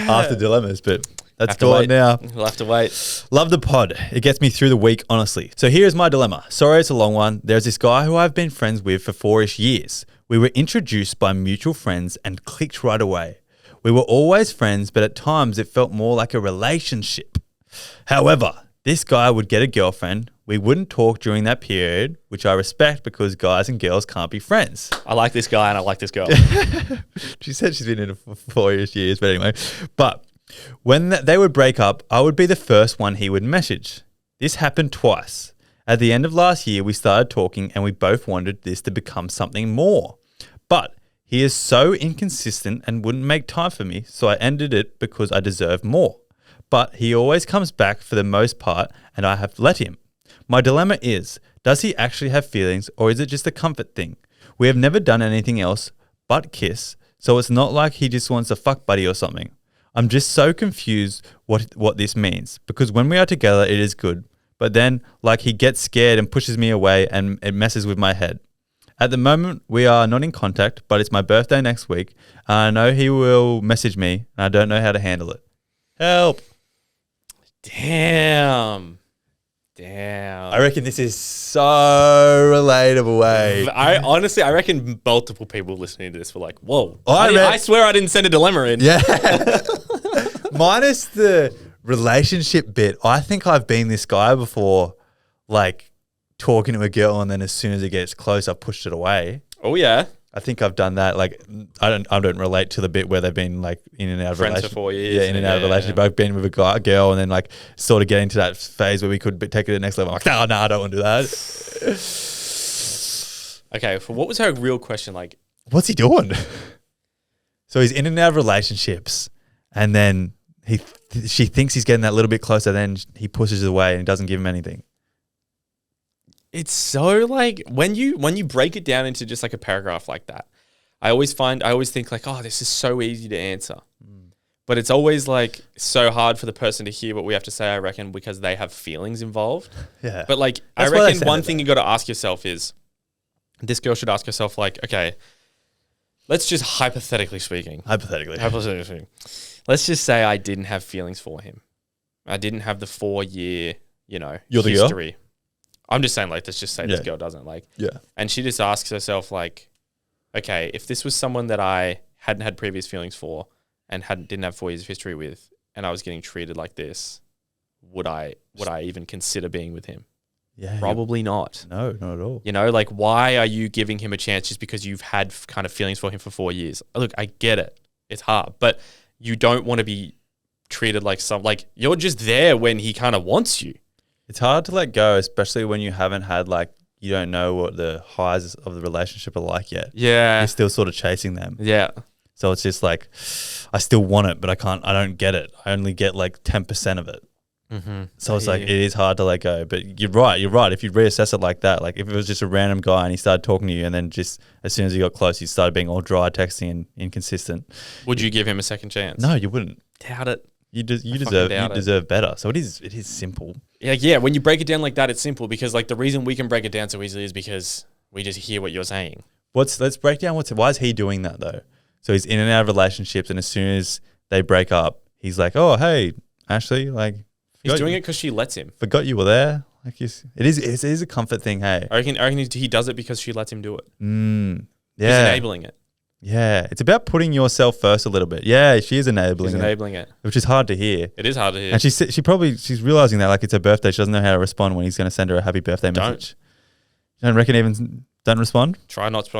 after dilemmas, but that's gone now. We'll have to wait. Love the pod. It gets me through the week, honestly. So here's my dilemma. Sorry, it's a long one. There's this guy who I've been friends with for 4-ish years. We were introduced by mutual friends and clicked right away. We were always friends, but at times it felt more like a relationship. However, this guy would get a girlfriend. We wouldn't talk during that period, which I respect because guys and girls can't be friends. I like this guy and I like this girl. She said she's been in it for 4-ish years, but anyway. But when they would break up, I would be the first one he would message. This happened twice. At the end of last year, we started talking and we both wanted this to become something more. But he is so inconsistent and wouldn't make time for me, so I ended it because I deserve more. But he always comes back for the most part and I have let him. My dilemma is, Does he actually have feelings, or is it just a comfort thing? We have never done anything else but kiss, so it's not like he just wants a fuck buddy or something. I'm just so confused what this means, because when we are together, it is good. But then, like, he gets scared and pushes me away, and it messes with my head. At the moment, we are not in contact, but it's my birthday next week, and I know he will message me, and I don't know how to handle it. Help. Damn. I reckon this is so relatable, Wade. I reckon multiple people listening to this were like, whoa. I I swear I didn't send a dilemma in. Yeah. Minus the relationship bit, I think I've been this guy before, like talking to a girl, and then as soon as it gets close, I've pushed it away. Oh, yeah. I think I've done that. Like, I don't relate to the bit where they've been like in and out of Friends for 4 years. Yeah, in and out of relationship. I've been with a girl, and then like sort of getting to that phase where we could take it to the next level. I'm like, no, I don't want to do that. Okay, so what was her real question? Like, what's he doing? So he's in and out of relationships, and then she thinks he's getting that little bit closer, then he pushes it away and doesn't give him anything. it's so like when you break it down into just like a paragraph like that, I always think like, oh, this is so easy to answer. But it's always like so hard for the person to hear what we have to say, I reckon, because they have feelings involved. Yeah. But like, That's I why reckon they one said thing you got to ask yourself is, this girl should ask herself like, okay, let's just hypothetically speaking. Let's just say I didn't have feelings for him. I didn't have the 4-year, You're the history. girl? I'm just saying, like, let's just say this girl doesn't like. Yeah. And she just asks herself like, okay, if this was someone that I hadn't had previous feelings for and didn't have 4 years of history with, and I was getting treated like this, would I even consider being with him? Yeah. Probably not. No, not at all. Like, why are you giving him a chance just because you've had kind of feelings for him for 4 years? Look, I get it. It's hard, but you don't want to be treated like you're just there when he kind of wants you. It's hard to let go, especially when you haven't had you don't know what the highs of the relationship are like yet. Yeah. You're still sort of chasing them. Yeah. So it's just like, I still want it, but I don't get it. I only get 10% of it. Mm-hmm. So it's it is hard to let go. But you're right. If you reassess it like that, like if it was just a random guy and he started talking to you, and then just as soon as he got close, he started being all dry, texting and inconsistent. Would you give him a second chance? No, you wouldn't. Doubt it. You deserve better. So it is simple. Yeah. When you break it down like that, it's simple, because the reason we can break it down so easily is because we just hear what you're saying. Let's break down why is he doing that though? So he's in and out of relationships, and as soon as they break up, he's like, "Oh, hey, Ashley, he's doing it because she lets him. Forgot you were there." It is a comfort thing. Hey, I reckon he does it because she lets him do it. Yeah, he's enabling it. Yeah, it's about putting yourself first a little bit. Yeah, she is enabling it, which is hard to hear. It is hard to hear. And she's realizing that it's her birthday. She doesn't know how to respond when he's going to send her a happy birthday message. You don't reckon even don't respond? Try not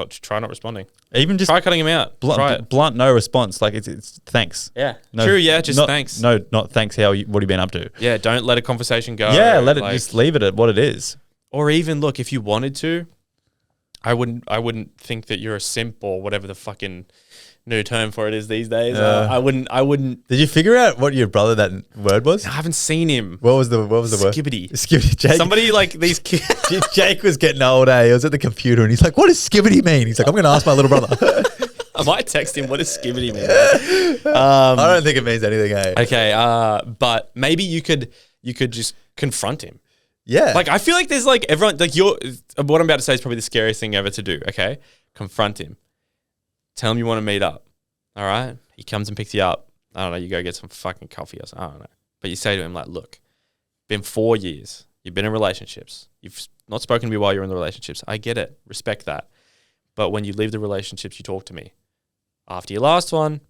responding. Even just try cutting him out. Blunt no response. It's thanks. Yeah. True. Yeah. Just thanks. No, not thanks. What have you been up to? Yeah. Don't let a conversation go. Yeah. Let it just leave it at what it is. Or even look, if you wanted to, I wouldn't think that you're a simp or whatever the fucking new term for it is these days. I wouldn't. Did you figure out what your brother that word was? I haven't seen him. What was the word? Skibbity. Skibbity. Jake. Somebody these kids. Jake was getting old. He was at the computer and he's like, "What does skibbity mean?" He's like, "I'm going to ask my little brother." I might text him. What does skibbity mean? I don't think it means anything. Okay. But maybe you could just confront him. Yeah. I feel like there's everyone what I'm about to say is probably the scariest thing ever to do. Okay. Confront him. Tell him you want to meet up. All right. He comes and picks you up. I don't know. You go get some fucking coffee or something. I don't know. But you say to him look, been 4 years. You've been in relationships. You've not spoken to me while you're in the relationships. I get it. Respect that. But when you leave the relationships, you talk to me. After your last one,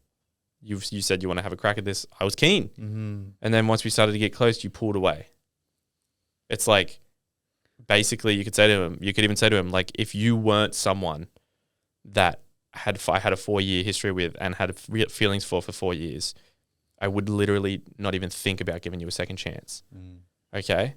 you said you want to have a crack at this. I was keen. Mm-hmm. And then once we started to get close, you pulled away. It's basically you could even say to him, if you weren't someone that I had a 4-year history with and had feelings for 4 years, I would literally not even think about giving you a second chance. Okay?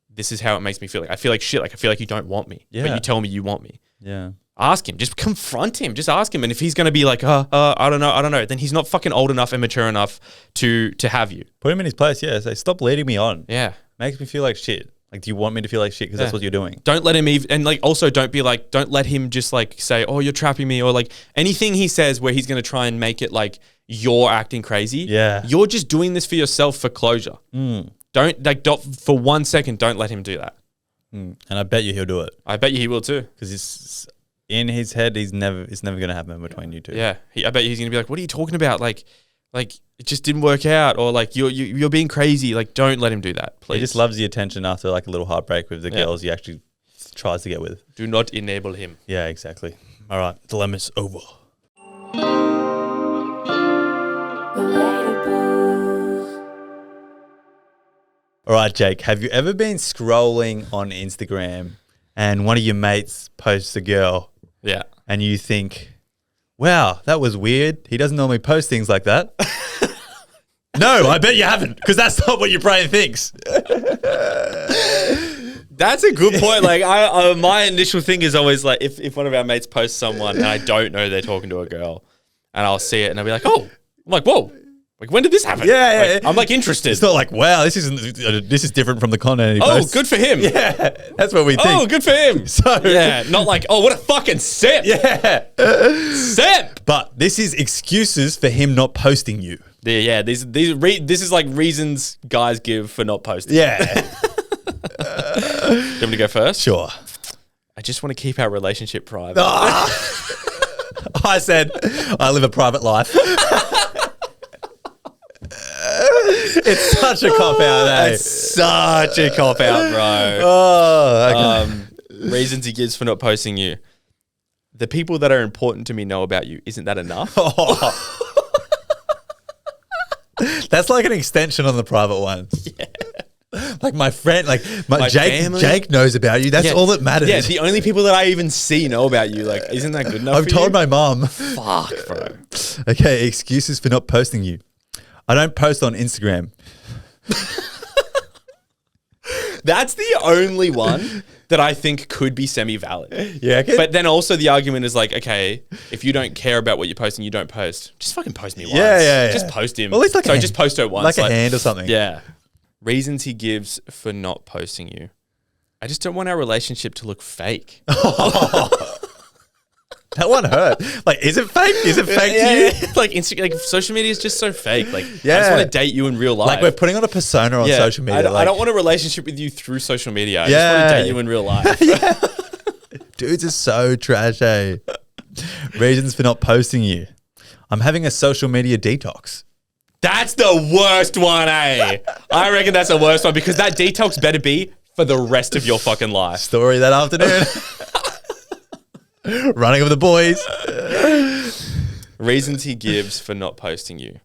This is how it makes me feel. I feel like shit. I feel like you don't want me. Yeah. But you tell me you want me. Yeah. Ask him. Just confront him. Just ask him. And if he's going to be I don't know, then he's not fucking old enough and mature enough to have you. Put him in his place, yeah. Say, stop leading me on. Yeah. Makes me feel like shit. Like, do you want me to feel like shit because that's what you're doing? Don't let him even, and like also don't let him just like say, oh, you're trapping me, or like anything he says where he's going to try and make it like you're acting crazy. Yeah. You're just doing this for yourself for closure. Don't for 1 second, don't let him do that. And I bet you he'll do it. I bet you he will too. Because it's in his head, it's never going to happen between you two. Yeah. I bet he's going to be like, what are you talking about? Like it just didn't work out, or like you're being crazy. Like, don't let him do that, please. He just loves the attention after like a little heartbreak with the girls he actually tries to get with. Do not enable him. Yeah, exactly. All right, dilemma's over. All right, Jake, have you ever been scrolling on Instagram and one of your mates posts a girl? Yeah. And you think, wow, that was weird. He doesn't normally post things like that. No, I bet you haven't, because that's not what your brain thinks. That's a good point. Like, my initial thing is always like, if one of our mates posts someone and I don't know they're talking to a girl, and I'll see it and I'll be like, oh, I'm like, whoa, like when did this happen? Yeah, like, I'm like interested. It's not like, wow, this is different from the content he posts. Good for him. Yeah, that's what we think. Oh, good for him. So yeah, not like, oh, what a fucking simp. Yeah, simp. But this is excuses for him not posting you. Yeah, this is like reasons guys give for not posting. Yeah. Do you want me to go first? Sure. I just want to keep our relationship private. I said, I live a private life. It's such a cop out, eh? It's such a cop out, bro. Oh, okay. Reasons he gives for not posting you. The people that are important to me know about you. Isn't that enough? That's like an extension on the private ones. Yeah. Like my friend, like my Jake knows about you. That's all that matters. Yeah, the only people that I even see know about you. Like, isn't that good enough? I've told my mom. Fuck, bro. Okay, excuses for not posting you. I don't post on Instagram. That's the only one that I think could be semi-valid. Yeah, okay. But then also the argument is like, okay, if you don't care about what you're posting, you don't post. Just fucking post me once. Yeah. Just post him. Well, at least like just post her once. Like a hand or something. Yeah. Reasons he gives for not posting you. I just don't want our relationship to look fake. That one hurt. Like, is it fake? Is it fake to you? Like social media is just so fake. Like, Yeah. I just want to date you in real life. Like, we're putting on a persona on social media. I don't want a relationship with you through social media. I just want to date you in real life. Dudes are so trash, eh? Reasons for not posting you. I'm having a social media detox. That's the worst one, eh? I reckon that's the worst one, because that detox better be for the rest of your fucking life. Story that afternoon. Running with the boys. Reasons he gives for not posting you.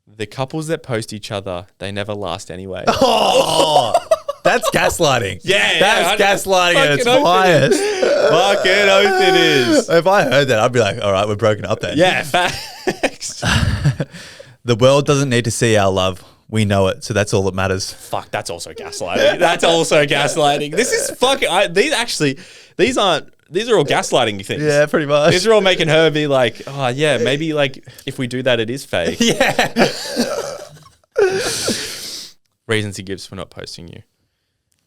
The couples that post each other, they never last anyway. Oh, that's gaslighting. Yeah, that's gaslighting at its fucking highest. Fucking oath it is. If I heard that, I'd be like, all right, we're broken up then. Yeah, facts. The world doesn't need to see our love. We know it, so that's all that matters. Fuck, that's also gaslighting. That's also gaslighting. This is fucking... These are all gaslighting things. Yeah, pretty much. These are all making her be like, oh, yeah, maybe like if we do that, it is fake. Yeah. Reasons he gives for not posting you.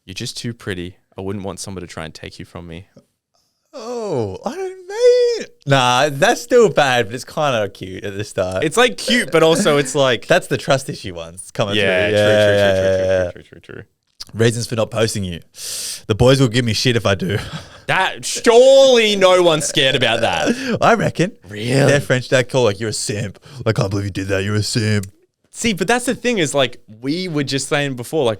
You're just too pretty. I wouldn't want someone to try and take you from me. Oh, I don't mean... Nah, that's still bad, but it's kind of cute at the start. It's like cute, but also it's like... That's the trust issue ones coming through. True. Reasons for not posting you. The boys will give me shit if I do. That surely no one's scared about that. I reckon. Really? Their French dad call like, you're a simp. I can't believe you did that. You're a simp. See, but that's the thing is like we were just saying before, like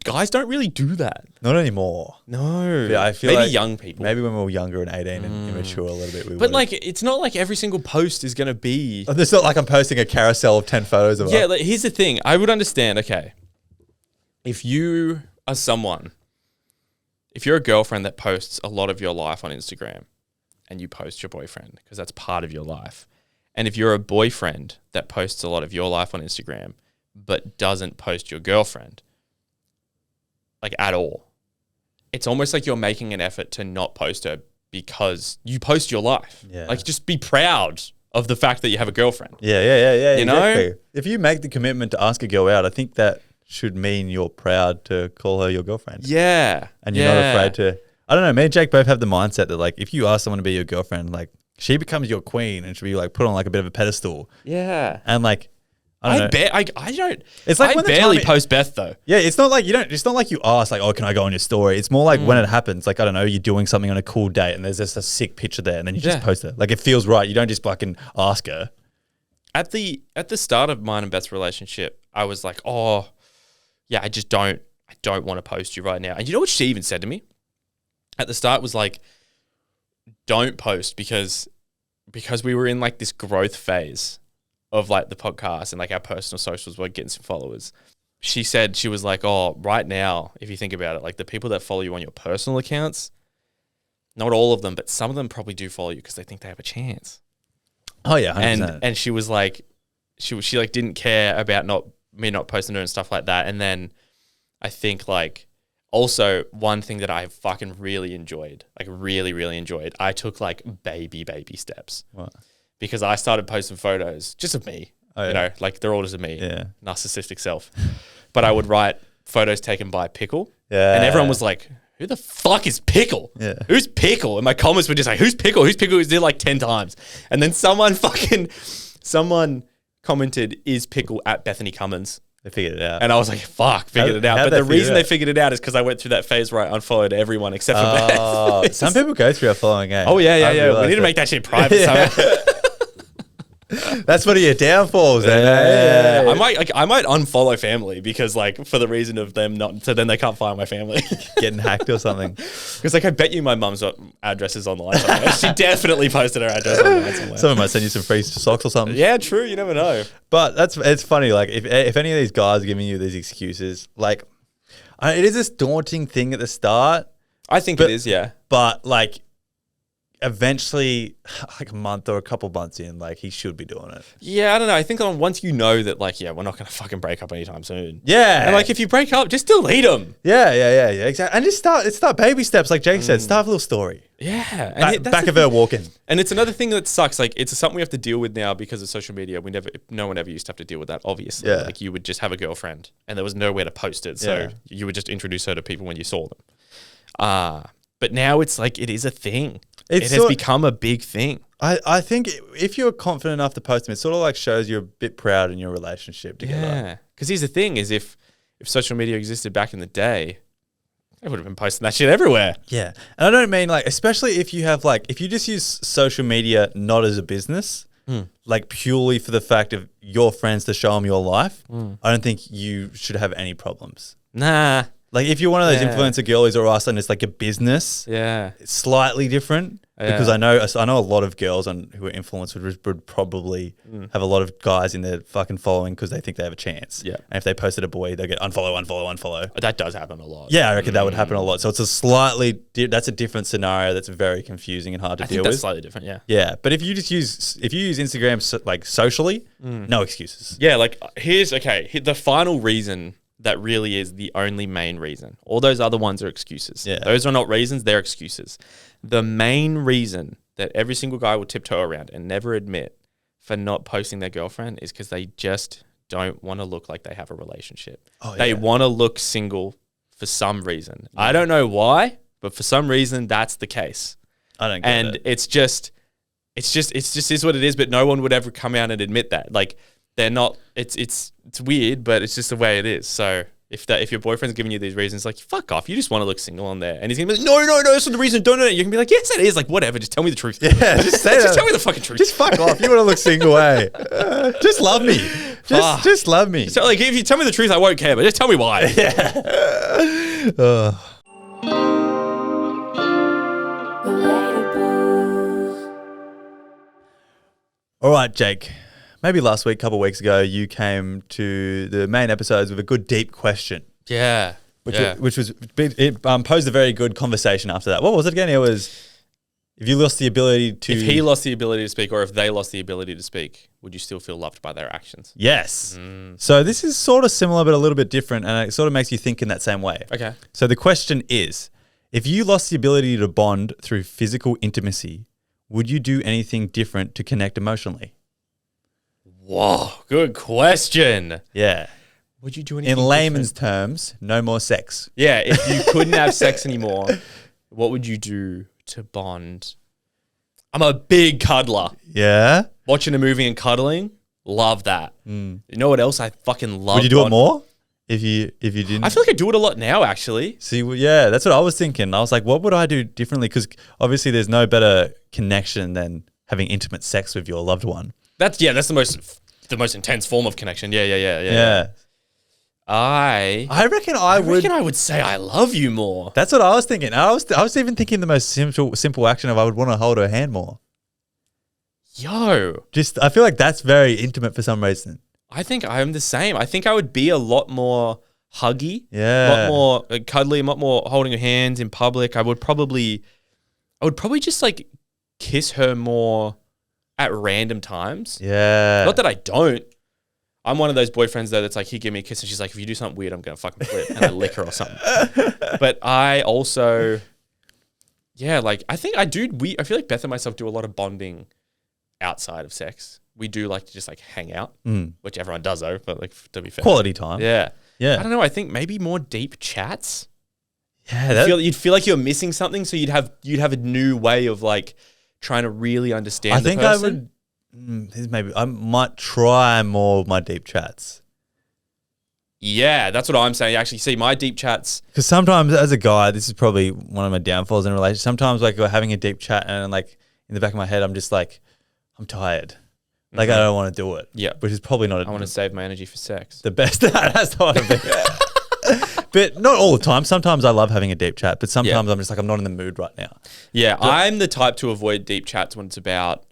guys don't really do that. Not anymore. No. Yeah, I feel maybe like young people. Maybe when we were younger and 18 and immature a little bit. We But would've. like, it's not like every single post is going to be... It's not like I'm posting a carousel of 10 photos of Yeah, her. like, here's the thing. I would understand, okay, if you are someone, if you're a girlfriend that posts a lot of your life on Instagram and you post your boyfriend because that's part of your life, and if you're a boyfriend that posts a lot of your life on Instagram but doesn't post your girlfriend, like at all, it's almost like you're making an effort to not post her because you post your life. Yeah. Like, just be proud of the fact that you have a girlfriend. Yeah. You know? If you make the commitment to ask a girl out, I think that should mean you're proud to call her your girlfriend. Yeah. And you're not afraid to. I don't know. Me and Jake both have the mindset that like if you ask someone to be your girlfriend, like she becomes your queen and should be like put on like a bit of a pedestal. Yeah. And like I don't know. I don't. It's like I when the barely time post Beth though. Yeah, it's not like you don't. It's not like you ask like, oh, can I go on your story? It's more like when it happens. Like I don't know, you're doing something on a cool date and there's just a sick picture there, and then you just post it. Like it feels right. You don't just fucking ask her. At the start of mine and Beth's relationship, I was like, oh, yeah, I don't want to post you right now. And you know what she even said to me? At the start was like, don't post because we were in like this growth phase of like the podcast and like our personal socials were getting some followers. She said, she was like, oh, right now, if you think about it, like the people that follow you on your personal accounts, not all of them, but some of them probably do follow you because they think they have a chance. Oh yeah, 100%. And she was like, she like didn't care about me not posting her and stuff like that. And then I think like also one thing that I fucking really enjoyed, like really, really enjoyed, I took like baby steps. What? Because I started posting photos just of me, you know, like they're all just of me, narcissistic self. But I would write photos taken by Pickle. Yeah. And everyone was like, who the fuck is Pickle? Yeah. Who's Pickle? And my comments were just like, who's Pickle? Who's Pickle? It did like 10 times. And then someone commented, is Pickle at Bethany Cummins? They figured it out. And I was like, fuck, figured it out. But the reason they figured it out is because I went through that phase where I unfollowed everyone except for Beth. Some people go through a following, eh? Oh, yeah. We need to make that shit private. That's one of your downfalls, yeah. I might unfollow family because like for the reason of them not, so then they can't find my family. Getting hacked or something. Because like I bet you my mum's address is online somewhere. She definitely posted her address online somewhere. Someone might send you some free socks or something. Yeah, true. You never know. But it's funny. Like if any of these guys are giving you these excuses, like it is this daunting thing at the start. I think it is, yeah. But like eventually, like a month or a couple months in, like he should be doing it. Yeah, I don't know. I think once you know that, like, yeah, we're not gonna fucking break up anytime soon. Yeah, and like if you break up, just delete them. Yeah, exactly. And just start baby steps, like Jake said. Start a little story. Yeah, and back of her walking. And it's another thing that sucks. Like it's something we have to deal with now because of social media. No one ever used to have to deal with that. Obviously, like you would just have a girlfriend, and there was nowhere to post it, so you would just introduce her to people when you saw them. But now it's like it is a thing. It has become a big thing. I think if you're confident enough to post them, it sort of like shows you're a bit proud in your relationship together. Yeah. Because here's the thing is if social media existed back in the day, they would have been posting that shit everywhere. Yeah. And I don't mean like, especially if you have like, if you just use social media not as a business, like purely for the fact of your friends to show them your life, I don't think you should have any problems. Nah. Like if you're one of those influencer girlies or us and it's like a business, it's slightly different because I know a lot of girls who are influencers would probably have a lot of guys in their fucking following because they think they have a chance. Yeah. And if they posted a boy, they get unfollow. That does happen a lot. Yeah, I reckon that would happen a lot. So it's that's a different scenario that's very confusing and hard to deal with. That's slightly different, yeah. Yeah, but if you use Instagram like socially, no excuses. Yeah, like here's the final reason that really is the only main reason. All those other ones are excuses. Yeah. Those are not reasons, they're excuses. The main reason that every single guy will tiptoe around and never admit for not posting their girlfriend is because they just don't want to look like they have a relationship. They want to look single for some reason. Yeah. I don't know why, but for some reason that's the case. I don't get it. And it's just is what it is, but no one would ever come out and admit that. Like they're not. It's weird, but it's just the way it is. So if your boyfriend's giving you these reasons, like fuck off, you just want to look single on there, and he's gonna be like, no, that's not the reason. Don't. You can be like, yes, it is. Like whatever, just tell me the truth. Yeah, just say just tell me the fucking truth. Just fuck off. You want to look single, eh? Just love me. Just love me. So like, if you tell me the truth, I won't care. But just tell me why. Yeah. All right, Jake. Maybe last week, a couple of weeks ago, you came to the main episodes with a good deep question. Yeah. Which posed a very good conversation after that. What was it again? It was, if you lost the ability to... If he lost the ability to speak or if they lost the ability to speak, would you still feel loved by their actions? Yes. So this is sort of similar but a little bit different, and it sort of makes you think in that same way. Okay. So the question is, if you lost the ability to bond through physical intimacy, would you do anything different to connect emotionally? Whoa, good question. Yeah. Would you do anything In layman's different? terms, no more sex. Yeah, if you couldn't have sex anymore, what would you do to bond? I'm a big cuddler. Yeah. Watching a movie and cuddling, love that. You know what else I fucking love? Would you do it more if you didn't? I feel like I do it a lot now, actually. See, well, yeah, that's what I was thinking. I was like, what would I do differently? Because obviously, there's no better connection than having intimate sex with your loved one. That's the most intense form of connection. Yeah. Yeah. I reckon I would say I love you more. That's what I was thinking. I was even thinking the most simple action of I would want to hold her hand more. Yo. I feel like that's very intimate for some reason. I think I'm the same. I think I would be a lot more huggy. Yeah. A lot more cuddly, a lot more holding her hands in public. I would probably just like kiss her more at random times. Yeah. Not that I don't. I'm one of those boyfriends though that's like, he give me a kiss and she's like, if you do something weird, I'm gonna fucking flip, and I lick her or something. But I also, like I think I do. I feel like Beth and myself do a lot of bonding outside of sex. We do like to just like hang out, which everyone does though. But like to be fair, Quality time. Yeah. Yeah. I don't know. I think maybe more deep chats. Yeah. You'd feel like you're missing something, so you'd have a new way of like trying to really understand. I think the I person. would. I might try more of my deep chats. Yeah, that's what I'm saying. Actually, see, my deep chats. Because sometimes as a guy, this is probably one of my downfalls in a relationship. Sometimes like we're having a deep chat and like in the back of my head, I'm just like, I'm tired. Like I don't want to do it. Yeah. Which is probably not I want to save my energy for sex. the best. That's not a big. But not all the time. Sometimes I love having a deep chat, but sometimes I'm just like, I'm not in the mood right now. Yeah, I'm the type to avoid deep chats when it's about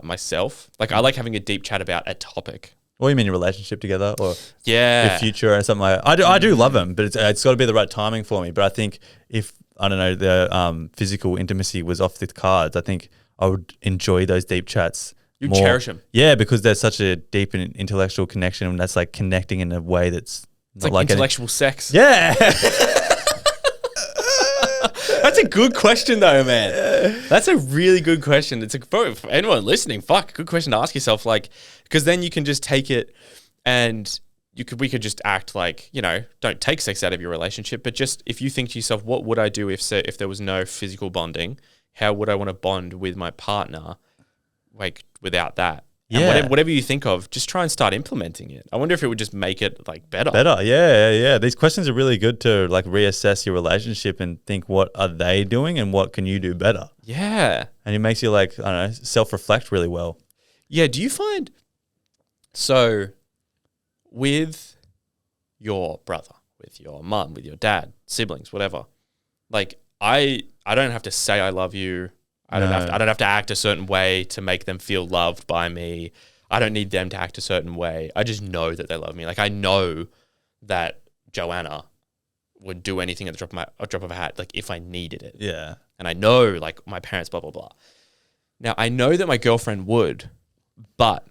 myself. Like I like having a deep chat about a topic. Or you mean your relationship together or Yeah. your future or something like that. I do love them, but it's got to be the right timing for me. But I think if, I don't know, the physical intimacy was off the cards, I think I would enjoy those deep chats. You more. cherish them. Yeah, because there's such a deep and intellectual connection, and that's like connecting in a way that's It's like intellectual sex. Yeah. That's a good question though, man. That's a really good question. It's for anyone listening, good question to ask yourself. Like, because then you can just take it and we could just act like, don't take sex out of your relationship, but just if you think to yourself, what would I do if there was no physical bonding? How would I want to bond with my partner? Like without that. Yeah. And whatever you think of, just try and start implementing it. I wonder if it would just make it like better. Yeah. These questions are really good to like reassess your relationship and think, what are they doing and what can you do better? Yeah. And it makes you like, I don't know, self-reflect really well. Yeah. Do you find, so with your brother, with your mum, with your dad, siblings, whatever, like I don't have to say I love you. I don't have to act a certain way to make them feel loved by me. I don't need them to act a certain way. I just know that they love me. Like I know that Joanna would do anything at the drop of a hat, like if I needed it. Yeah. And I know like my parents, blah, blah, blah. Now I know that my girlfriend would, but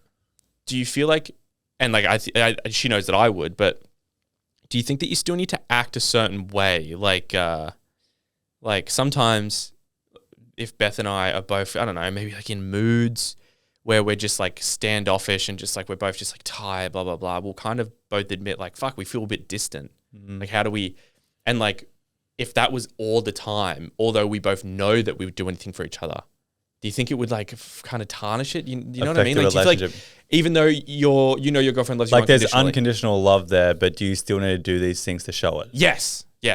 do you feel like, and like she knows that I would, but do you think that you still need to act a certain way? Like sometimes if Beth and I are both, I don't know, maybe like in moods where we're just like standoffish and just like we're both just like tired, blah, blah, blah, we'll kind of both admit like, fuck, we feel a bit distant. Like how do we, and like if that was all the time, although we both know that we would do anything for each other, do you think it would like kind of tarnish it? You know what I mean? Like, do you feel like even though your girlfriend loves you like there's unconditionally, unconditional love there, but do you still need to do these things to show it? Yes. Do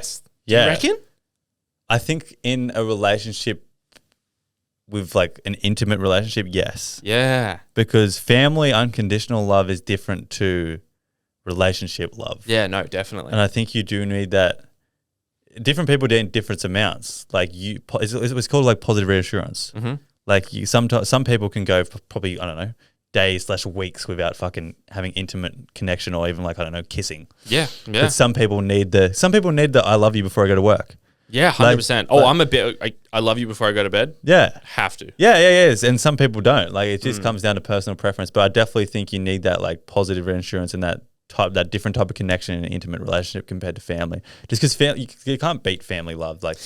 Yeah. you reckon? I think in a relationship with like an intimate relationship, yes. Yeah. Because family unconditional love is different to relationship love. Yeah, no, definitely. And I think you do need that. Different people need different amounts. Like it's called like positive reassurance. Mm-hmm. Like some people can go for probably, I don't know, days/weeks without fucking having intimate connection or even like, I don't know, kissing. Yeah. But some people need the I love you before I go to work. Yeah, 100%. I'm a bit, I love you before I go to bed. Yeah. Have to. Yeah. And some people don't. Like it just comes down to personal preference. But I definitely think you need that like positive reassurance and that different type of connection in an intimate relationship compared to family. Just because you can't beat family love. Like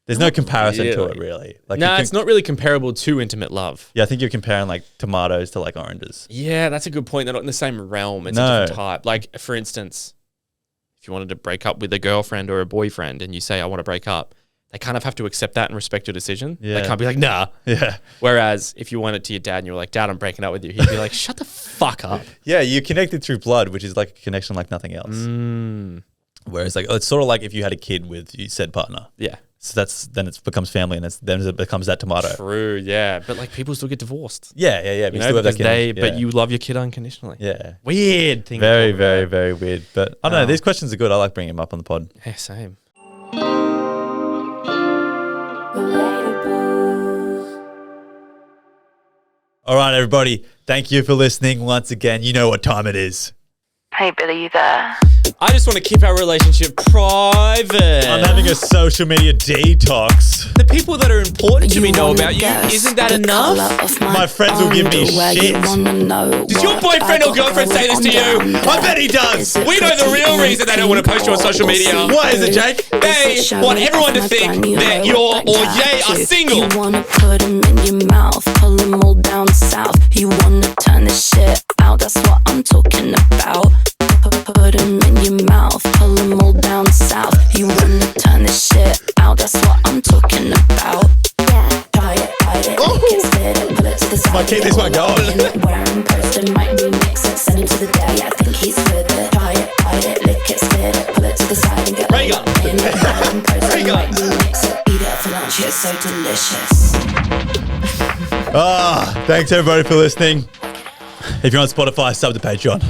there's no comparison to it really. Like it's not really comparable to intimate love. Yeah, I think you're comparing like tomatoes to like oranges. Yeah, that's a good point. They're not in the same realm. It's a different type. Like for instance, if you wanted to break up with a girlfriend or a boyfriend and you say, I want to break up, they kind of have to accept that and respect your decision. Yeah. They can't be like, nah. Yeah. Whereas if you went it to your dad and you were like, Dad, I'm breaking up with you, he'd be like, shut the fuck up. Yeah, you connected through blood, which is like a connection like nothing else. Whereas like it's sort of like if you had a kid with your said partner. Yeah. So then it becomes family, and then it becomes that tomato. True, yeah. But like people still get divorced. Yeah. You know, because but you love your kid unconditionally. Yeah. Weird thing. Very, very, very weird. But I don't know. These questions are good. I like bringing them up on the pod. Yeah, same. All right, everybody. Thank you for listening once again. You know what time it is. Hey, Billy, you there? I just want to keep our relationship private. I'm having a social media detox. The people that are important to me know about you. Isn't that enough? My friends will give me shit. Does your boyfriend or girlfriend say this to you? I bet he does. We know the real reason they don't want to post you on social media. What is it, Jake? They want everyone to think that you're or they are single. You wanna put him in your mouth, pull him all down south. You wanna turn this shit out, that's what I'm talking about. Put him in your mouth, pull him all down south. You wanna turn this shit out, that's what I'm talking about. Yeah, try it, spit it, pull it to the side. Might keep this one going. Wearing poster, might remix it, send him to the day, I think he's with it. Try it, lick it, spit it, pull it to the side and get Ray gun. wearing poster, Ray gun. might remix it. Eat it for lunch, it's so delicious. Thanks everybody for listening. If you're on Spotify, sub to Patreon.